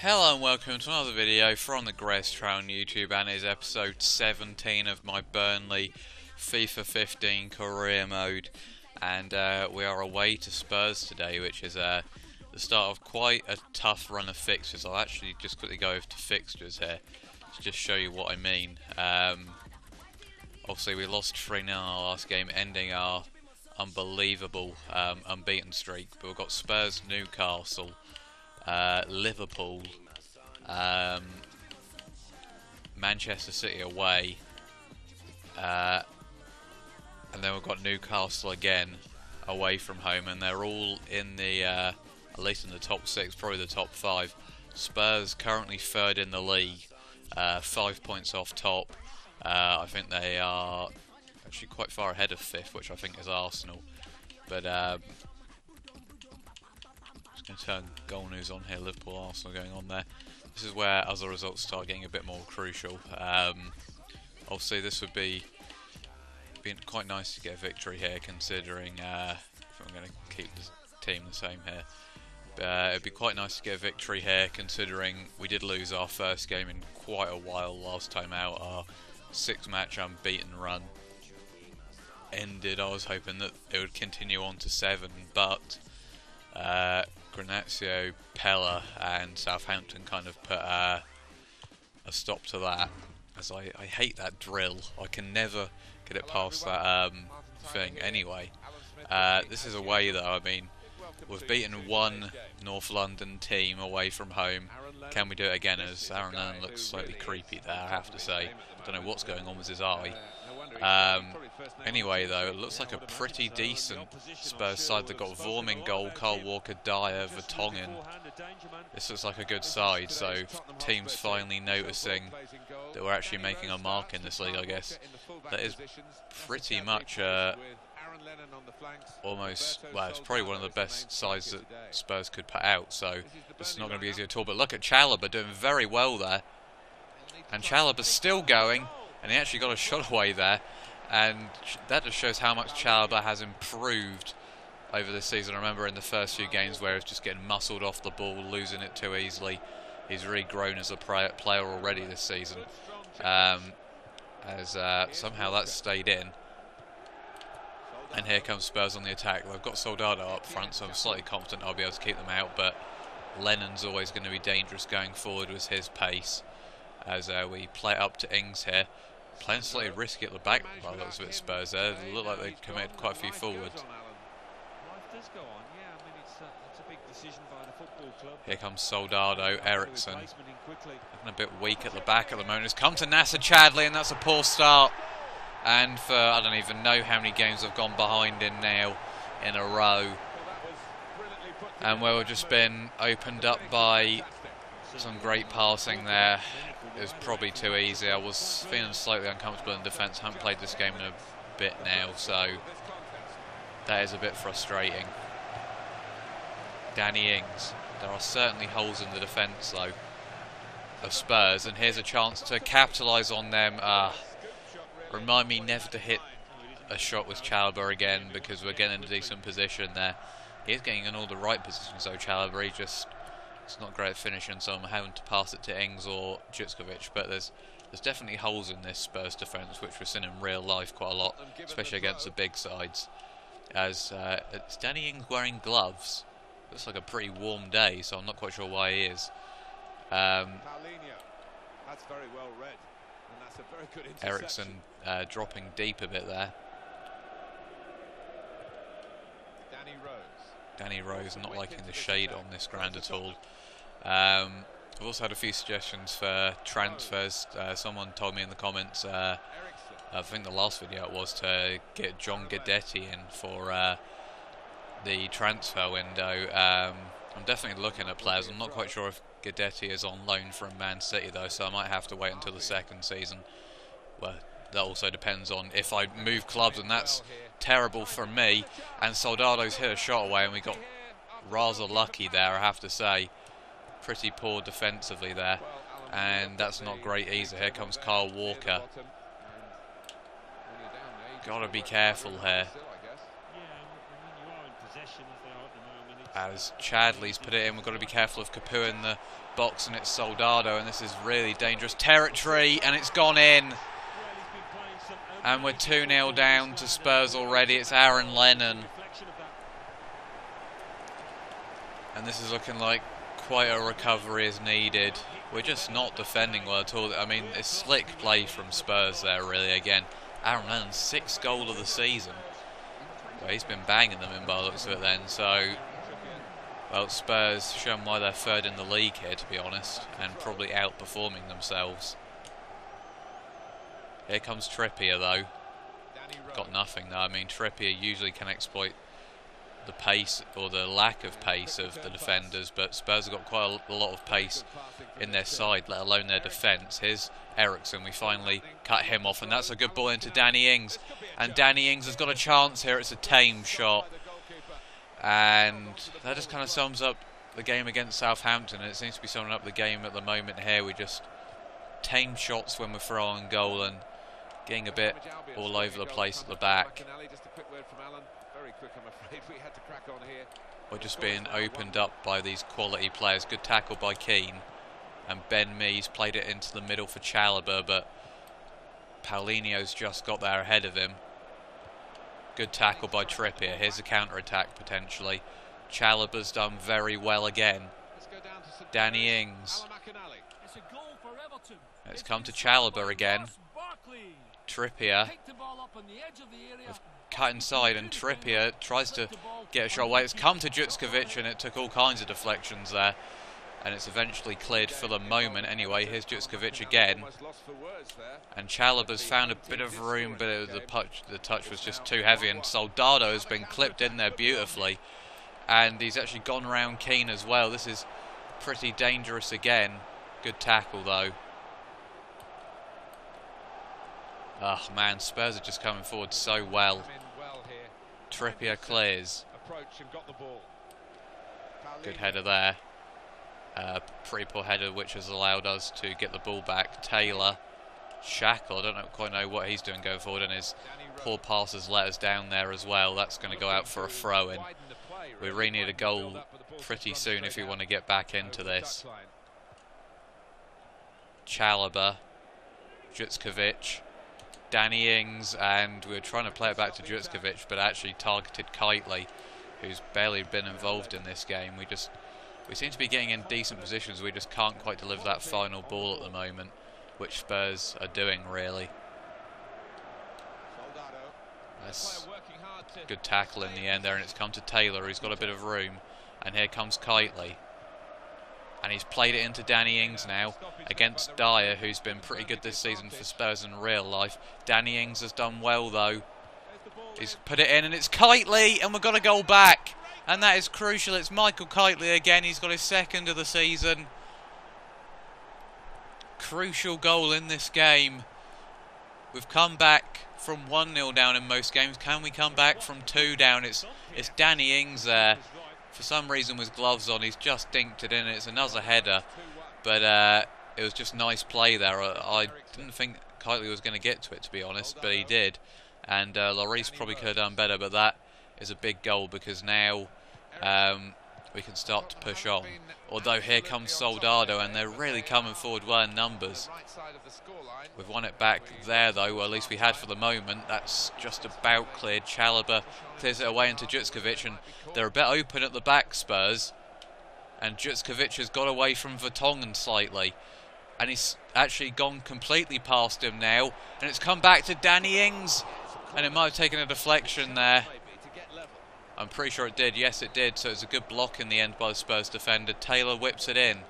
Hello and welcome to another video from the Grace Trail on YouTube, and it's episode 17 of my Burnley FIFA 15 career mode. And we are away to Spurs today, which is the start of quite a tough run of fixtures. I'll actually just quickly go over to fixtures here to just show you what I mean. Obviously we lost 3-0 in our last game, ending our unbelievable unbeaten streak, but we've got Spurs, Newcastle, Liverpool, Manchester City away, and then we've got Newcastle again away from home, and they're all in the at least in the top 6, probably the top 5. Spurs currently third in the league, 5 points off top. I think they are actually quite far ahead of 5th, which I think is Arsenal. But just going to turn goal news on here. Liverpool, Arsenal going on there. This is where other results start getting a bit more crucial. Obviously, this would be quite nice to get a victory here, considering if I'm going to keep the team the same here. It'd be quite nice to get a victory here, considering we did lose our first game in quite a while last time out. Our 6-match unbeaten run ended. I was hoping that it would continue on to 7, but Granazio, Pella and Southampton kind of put a stop to that, as I hate that drill. I can never get it past that thing. Anyway, this is away though. I mean, we've beaten one North London team away from home. Can we do it again? As Aaron Lennon looks slightly creepy there, I have to say. I don't know what's going on with his eye. Anyway though, it looks like a pretty decent Spurs side. They've got Vorm in goal, Kyle Walker, Dyer, Vertonghen. This looks like a good side, so teams finally noticing that we're actually making a mark in this league, I guess. That is pretty much almost, well, it's probably one of the best sides that Spurs could put out, so this is not going to be easy at all. But look at Chalobah doing very well there, and Chalobah's still going, and he actually got a shot away there, and that just shows how much Chalobah has improved over this season. I remember in the first few games where he was just getting muscled off the ball, losing it too easily. He's really grown as a player already this season, as somehow that's stayed in. And here comes Spurs on the attack. They've got Soldado up front, so I'm slightly confident I'll be able to keep them out, but Lennon's always going to be dangerous going forward with his pace, as we play it up to Ings here. Playing slightly risky at the back by the looks of it, Spurs there. They look like they committed quite a few forwards. Here comes Soldado, Ericsson. Looking a bit weak at the back at the moment. It's come to Nasser Chadli, and that's a poor start. And for, I don't even know how many games I've gone behind in now in a row. And where we've just been opened up by some great passing there. It was probably too easy. I was feeling slightly uncomfortable in defence. I haven't played this game in a bit now, so that is a bit frustrating. Danny Ings. There are certainly holes in the defence, though, of Spurs. And here's a chance to capitalise on them. Remind me never to hit a shot with Chalobah again, because we're getting in a decent position there. He's getting in all the right positions, though, Chalobah. He just, it's not great at finishing, so I'm having to pass it to Ings or Jutskovic. But there's definitely holes in this Spurs defence, which we've seen in real life quite a lot, especially against the big sides. As it's Danny Ings wearing gloves. Looks like a pretty warm day, so I'm not quite sure why he is. That's very well read. Ericsson dropping deep a bit there. Danny Rose not liking the shade on this ground at all. I've also had a few suggestions for transfers. Someone told me in the comments, I think the last video it was, to get John Guidetti in for the transfer window. I'm definitely looking at players. I'm not quite sure if Guidetti is on loan from Man City though, so I might have to wait until the second season. Well, that also depends on if I move clubs, and that's terrible for me. And Soldado's hit a shot away, and we got rather lucky there, I have to say. Pretty poor defensively there, and that's not great either. Here comes Kyle Walker. Gotta be careful here. as Chadley's put it in. We've got to be careful of Capu in the box, and it's Soldado, and this is really dangerous territory, and it's gone in. And we're 2-0 down to Spurs already. It's Aaron Lennon. And this is looking like quite a recovery is needed. We're just not defending well at all. I mean, it's slick play from Spurs there, really, again. Aaron Lennon's 6th goal of the season. Well, he's been banging them in by the looks of it then. So, well, Spurs showing why they're 3rd in the league here, to be honest, and probably outperforming themselves. Here comes Trippier, though. Got nothing, though. I mean, Trippier usually can exploit the pace or the lack of pace of the defenders, but Spurs have got quite a lot of pace in their side, let alone their defence. Here's Ericsson. We finally cut him off, and that's a good ball into Danny Ings. And Danny Ings has got a chance here. It's a tame shot. And that just kind of sums up the game against Southampton, and it seems to be summing up the game at the moment here. We just tame shots when we're throwing goal and getting a bit all over the place at the back. We're just being opened up by these quality players. Good tackle by Keane. And Ben Mee's played it into the middle for Chalobah, but Paulinho's just got there ahead of him. Good tackle by Trippier. Here's a counter-attack potentially. Chalobah's done very well again. Danny Ings. It's come to Chalobah again. Trippier. Cut inside, and Trippier tries to get a shot away. It's come to Jutskovic, and it took all kinds of deflections there. And it's eventually cleared for the moment. Anyway, here's Jutskovic again. And Chalobah's found a bit of room, but the touch was just too heavy. And Soldado has been clipped in there beautifully. And he's actually gone round Keane as well. This is pretty dangerous again. Good tackle, though. Oh, man, Spurs are just coming forward so well. Trippier clears. Good header there. Pretty poor header, which has allowed us to get the ball back. Taylor, Shackle, I don't quite know what he's doing going forward, and his poor pass has let us down there as well. That's going to go out for a throw-in. We really need a goal pretty soon if we want to get back into this. Chalobah, Jutskovic, Danny Ings, and we were trying to play it back to Jutskovic, but actually targeted Kitely, who's barely been involved in this game. We seem to be getting in decent positions. We just can't quite deliver that final ball at the moment, which Spurs are doing, really. That's good tackle in the end there, and it's come to Taylor, who's got a bit of room. And here comes Kitely. And he's played it into Danny Ings now against Dyer, who's been pretty good this season for Spurs in real life. Danny Ings has done well, though. He's put it in, and it's Kitely, and we've got a goal back. And that is crucial. It's Michael Kitely again. He's got his 2nd of the season. Crucial goal in this game. We've come back from 1-0 down in most games. Can we come back from 2 down? It's Danny Ings there. For some reason with gloves on, he's just dinked it in. It's another header. But it was just nice play there. I didn't think Kitely was going to get to it, to be honest, but he did. And Lloris probably could have done better, but that is a big goal because now we can start to push on. Although here comes Soldado, and they're really coming forward well in numbers. We've won it back there, though, or at least we had for the moment. That's just about cleared. Chalobah clears it away into Jutskovic, and they're a bit open at the back, Spurs. And Jutskovic has got away from Vertonghen slightly. And he's actually gone completely past him now. And it's come back to Danny Ings. And it might have taken a deflection there. I'm pretty sure it did. Yes, it did. So it's a good block in the end by the Spurs defender. Taylor whips it in.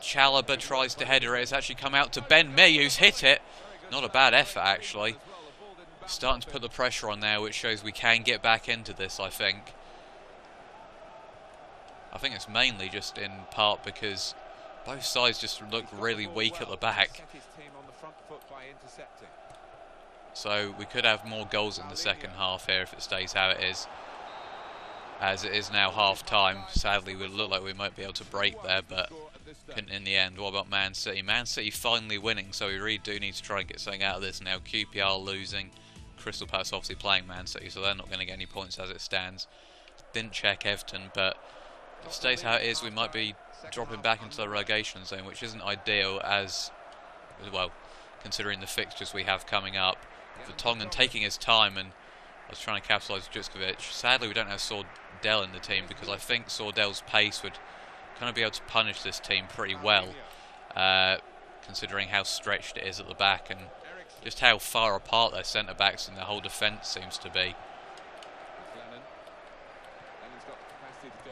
Chalobah tries to header it. It's actually come out to Ben Mee, who's hit it. Not a bad effort, actually. Starting to put the pressure on now, which shows we can get back into this, I think. I think it's mainly just in part because both sides just look really weak at the back. So we could have more goals in the second half here if it stays how it is. As it is now half-time. Sadly, it would look like we might be able to break there, but couldn't in the end. What about Man City? Man City finally winning, so we really do need to try and get something out of this now. QPR losing. Crystal Palace obviously playing Man City, so they're not going to get any points as it stands. didn't check Everton, but if it stays how it is, we might be dropping back into the relegation zone, which isn't ideal as well, considering the fixtures we have coming up. Vertonghen taking his time, and I was trying to capitalise Jutskovic. Sadly, we don't have Sordell in the team, because I think Sordell's pace would kind of be able to punish this team pretty well, considering how stretched it is at the back and just how far apart their centre-backs and their whole defence seems to be.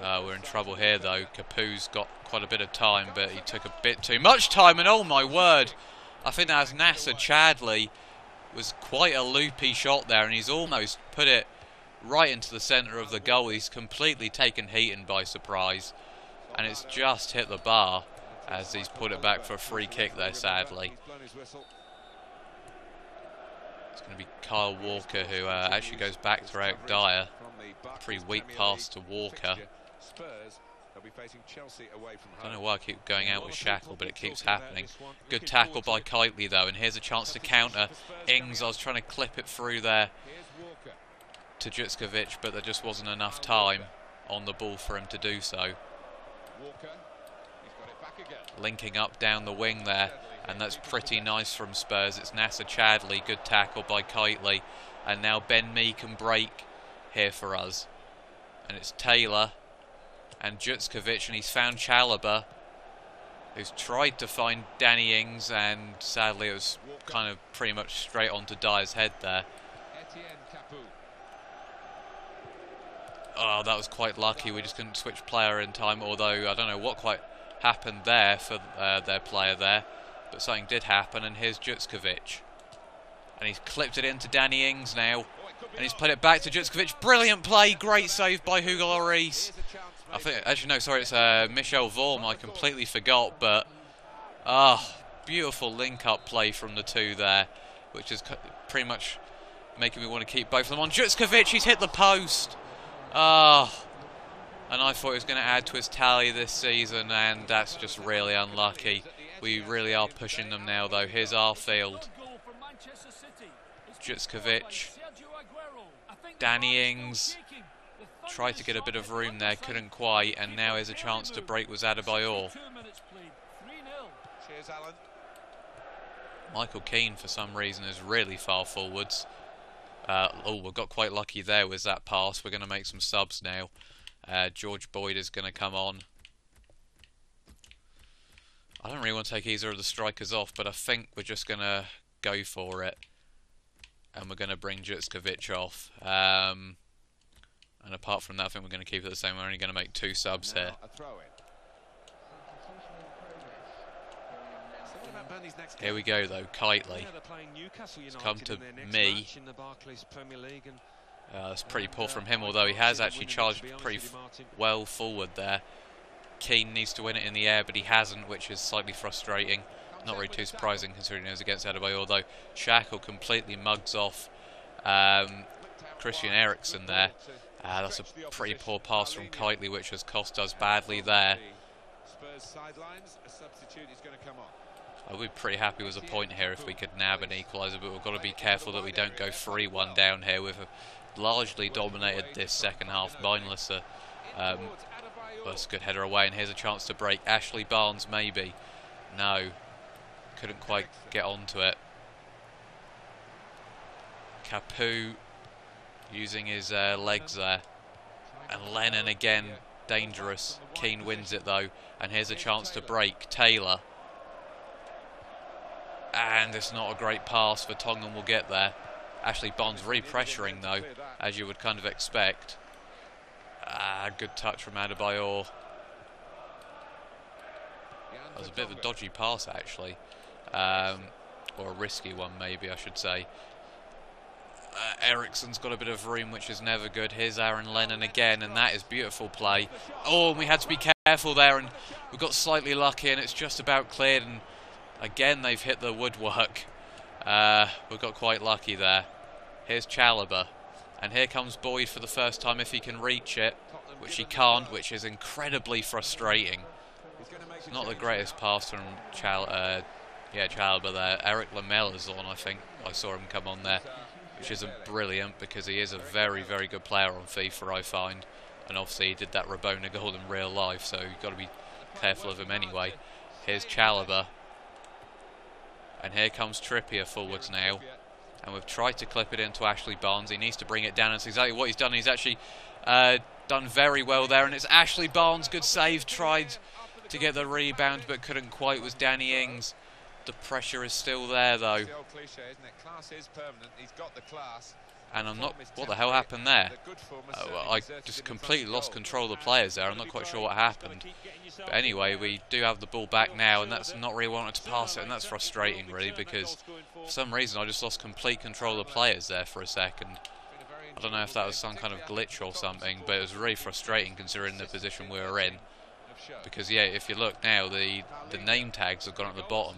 We're in trouble here though. Capu's got quite a bit of time, but he took a bit too much time, and oh my word, I think that was Nasser Chadli. Was quite a loopy shot there, and he's almost put it right into the centre of the goal. He's completely taken Heaton by surprise, and it's just hit the bar as he's put it back for a free kick there, sadly. It's going to be Kyle Walker, who actually goes back to Eric Dyer. Pretty weak pass to Walker. I don't know why I keep going out with Shackle, but it keeps happening. Good tackle by Kitely though, and here's a chance to counter. Ings, I was trying to clip it through there to Jutskovic, but there just wasn't enough time on the ball for him to do so. Linking up down the wing there, and that's pretty nice from Spurs. It's Nasser Chadli, good tackle by Kitely, and now Ben Mee can break here for us. And it's Taylor and Jutskovic, and he's found Chalobah, who's tried to find Danny Ings, and sadly it was kind of pretty much straight onto Dyer's head there. Oh, that was quite lucky. We just couldn't switch player in time, although I don't know what quite happened there for their player there, but something did happen, and here's Jutskovic. And he's clipped it into Danny Ings now, and he's put it back to Jutskovic. Brilliant play, great save by Hugo Lloris. I think, actually no, sorry, it's Michel Vorm, I completely forgot, but beautiful link-up play from the two there, which is pretty much making me want to keep both of them on. Jutskovic, he's hit the post. And I thought he was going to add to his tally this season, and that's just really unlucky. We really are pushing them now though. Here's Arfield. Jutskovic. Danny Ings. Tried to get a bit of room there, couldn't quite, and now here's a chance to break with Adebayor. Michael Keane, for some reason, is really far forwards. We got quite lucky there with that pass. We're going to make some subs now. George Boyd is going to come on. I don't really want to take either of the strikers off, but I think we're just going to go for it. And we're going to bring Jutskovic off. And apart from that, I think we're going to keep it the same. We're only going to make 2 subs here. Here we go though, Kitely. It's come to me. That's pretty poor from him, although he has actually charged pretty well forward there. Keane needs to win it in the air, but he hasn't, which is slightly frustrating. Not really too surprising considering it was against Adebayor, though. Shackle completely mugs off Christian Eriksen there. That's a pretty poor pass from Kitely, which has cost us badly there. I would be pretty happy with a point here if we could nab an equaliser, but we've got to be careful that we don't go 3-1 down here. We've largely dominated this second half. Mindless, that's a good header away, and here's a chance to break. Ashley Barnes, maybe. No, couldn't quite get onto it. Capu using his legs there, and Lennon again dangerous. Keane wins it though, and here's a chance to break. Taylor, and it's not a great pass. Vertonghen will get there. Ashley Barnes re-pressuring though, as you would kind of expect. Good touch from Adebayor. That was a bit of a dodgy pass actually, or a risky one maybe I should say. Eriksen's got a bit of room, which is never good. Here's Aaron Lennon again, and that is beautiful play. Oh, and we had to be careful there, and we got slightly lucky, and it's just about cleared, and again they've hit the woodwork. We got quite lucky there. Here's Chalobah, and here comes Boyd for the first time if he can reach it, which he can't, which is incredibly frustrating. Not the greatest pass from Chalobah there. Eric Lamella's on, I think. I saw him come on there, which isn't brilliant because he is a very, very good player on FIFA, I find. And obviously he did that Rabona goal in real life, so you've got to be careful of him anyway. Here's Chalobah. And here comes Trippier forwards now. And we've tried to clip it into Ashley Barnes. He needs to bring it down. That's exactly what he's done. He's actually done very well there. And it's Ashley Barnes. Good save. Tried to get the rebound, but couldn't quite. It was Danny Ings. The pressure is still there, though. And I'm not... What the hell happened there? I just completely lost control of the players there. I'm not quite sure what happened. But anyway, we do have the ball back now, and that's not really wanting to pass it, and that's frustrating, really, because for some reason I just lost complete control of the players there for a second. I don't know if that was some kind of glitch or something, but it was really frustrating considering the position we were in. Because, yeah, if you look now, the name tags have gone at the bottom.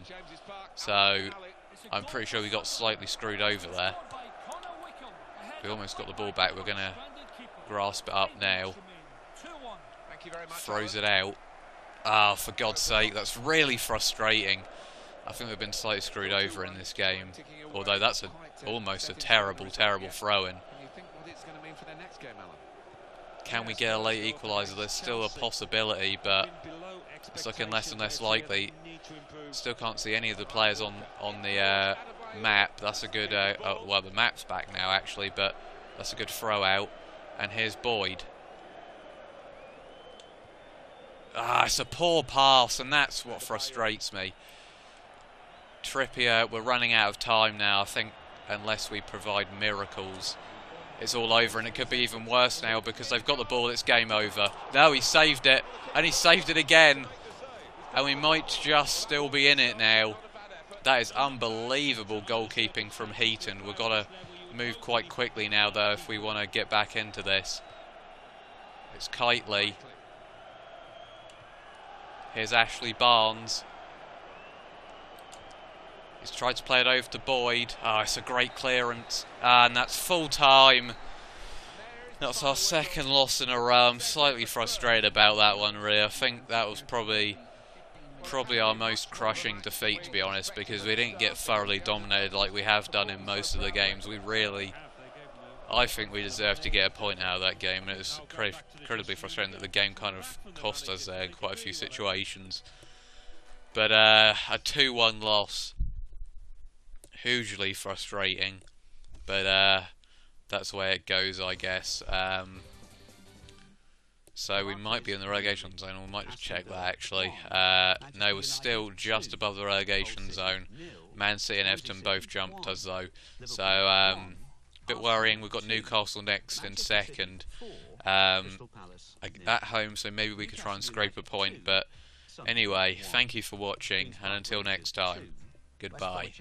So, I'm pretty sure we got slightly screwed over there. We almost got the ball back. We're going to grasp it up now. Throws it out. Ah, for God's sake, that's really frustrating. I think we've been slightly screwed over in this game. Although that's almost a terrible, terrible throw-in. Can we get a late equaliser? There's still a possibility, but it's looking less and less likely. Still can't see any of the players on the map. That's a good... well, the map's back now, actually, but that's a good throw out. And here's Boyd. Ah, it's a poor pass, and that's what frustrates me. Trippier, we're running out of time now. I think unless we provide miracles, it's all over, and it could be even worse now because they've got the ball. It's game over. No, he saved it, and he saved it again, and we might just still be in it now. That is unbelievable goalkeeping from Heaton. We've got to move quite quickly now, though, if we want to get back into this. It's Kitely. Here's Ashley Barnes. He's tried to play it over to Boyd. Ah, it's a great clearance. And that's full time. That's our second loss in a row. I'm slightly frustrated about that one, really. I think that was probably our most crushing defeat, to be honest, because we didn't get thoroughly dominated like we have done in most of the games. I think we deserved to get a point out of that game, and it was incredibly frustrating that the game kind of cost us there in quite a few situations. But a 2-1 loss, hugely frustrating, but that's the way it goes, I guess. So we might be in the relegation zone. We might just check that, actually. No, we're still just above the relegation zone. Man City and Everton both jumped us, though. So, a bit worrying. We've got Newcastle next in second. At home, so maybe we could try and scrape a point. But anyway, thank you for watching, and until next time, goodbye.